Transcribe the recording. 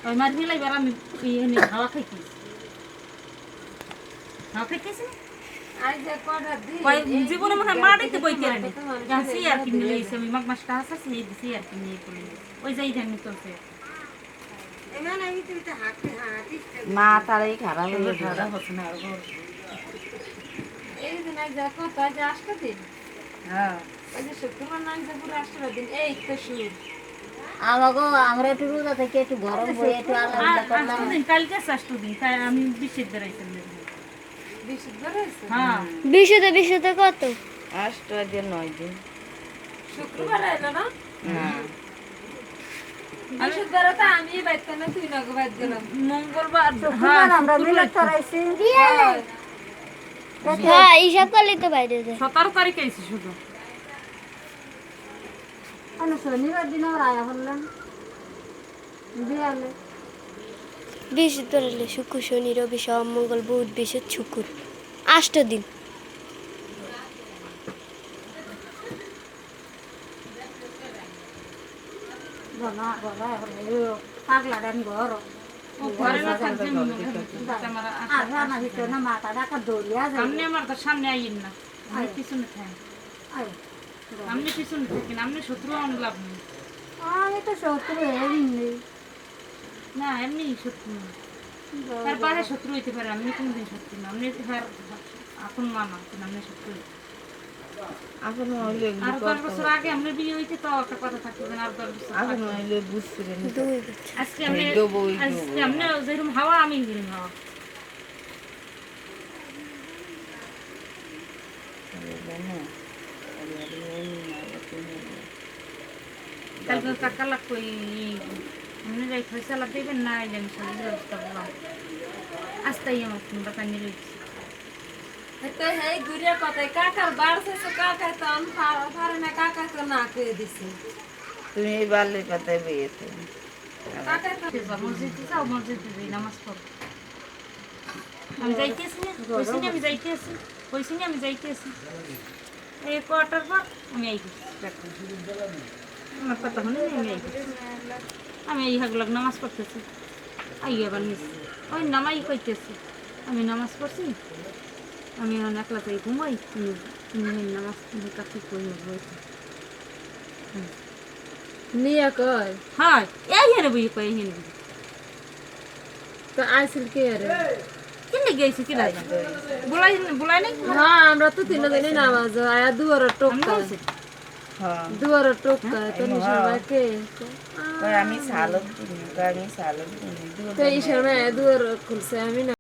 ওই মার মিলাই বার আমি এনে হাওয়া খাইছি ওই জীবনে মনে হয় মাটিতে বইতে রে গাছি আর কি মিলাইছে আমি মাঘ মাসটা হাসাছি এই দিছি আর কি নিয়ে করে ওই যাই জানি চলছে মা তারাই খারাপ হয়ে খারাপ হচ্ছে না আর এই দিন যা কত আজ 8 দিন হ্যাঁ ওই যে শুক্রবার না যে পুরো 8 দিন এই তো শুরু আমাগো আমরা একটু রোজা থেকে একটু গরম বই একটু আলাদা করলাম দিন কালকে 8 দিন তাই আমি বিশেষ ধরাইছি বেশি ধরেছে হ্যাঁ বিশুতে কত 8 দিন 9 দিন শুক্রবার এলো না হ্যাঁ শুক্রবার তো আমি বাইতে না তুই না গো বাইত গেলাম মঙ্গলবার হ্যাঁ আমরা মিলে করাইছি হ্যাঁ হিসাব করলে তো বাইরে যায় 17 তারিখে আইছি শুধু আমি শনিবার দিন আর আয়া বললাম বিয়ালে বিশ ধরলে শুক্র শনি রবি সোম মঙ্গল বুধ বৃহস্পতি শুক্র 8 দিন বলা বলা পাগলা ডান ঘর ঘরে না থাকবে আমার আর রানা ভিতর না মাথা ডাকা দৌড়িয়া যায় সামনে আমার তো সামনে আইন না আমি পিছনে থাকি আয় আপনি পিছনে থাকেন আপনি শত্রু আমার লাভ নেই আমি তো শত্রু এমনি না এমনি শত্রু না তার বাইরে শত্রু হইতে পারে আপনি কোনদিন শত্রু না আপনি আপন মামা আপনি শত্রু এখন হইলে আর 10 বছর আগে আমরা বিয়ে হইতে তো একটা কথা থাকতো না আর 10 বছর এখন হইলে বুঝছিলেন 2 বছর আজকে আমরা আজকে আমরা যেরকম হাওয়া আমি যেরকম হাওয়া কালকে টাকা লাগতো আপনি যাই ফয়সালা দেবেন না এই জানি সব ব্যবস্থা করলাম আস্তাই আমার ফোনটা কান্নি রয়েছে তো হেই গুড়িয়া কথাই কাকার বাড়ছে তো কাকা তো আমি পারে না কাকা তো না কয়ে দিছে তুমি এই বাল্যের কথায় বেয়েছো কাকা তো মসজিদে যাও মসজিদে যাই নামাজ পড়ো আমি যাইতেছি না কইছি না আমি যাইতেছি কইছি না আমি যাইতেছি এই কোয়ার্টার পর আমি আই আমার কথা হলে আমি এই হাগুলাক নামাজ পড়তেছি আই আবার নিস ওই নামাই কইতেছি আমি নামাজ পড়ছি আমি এখন একলা তাই ঘুমাই তুমি নামাজ তুমি কাছে কই বইতে নিয়া কয় হয় এই হেরে বই কই হেরে তো আইছিল কে রে কিনে গেছি কি লাগে বুলাই নাই হ্যাঁ আমরা তো তিন দিনে নামাজ আয়া দুয়ার টোকা হ্যাঁ দুয়ার টোকা তো নিশাবা কে আমি সালক কিনি তো এই সময় দুয়ার খুলছে আমি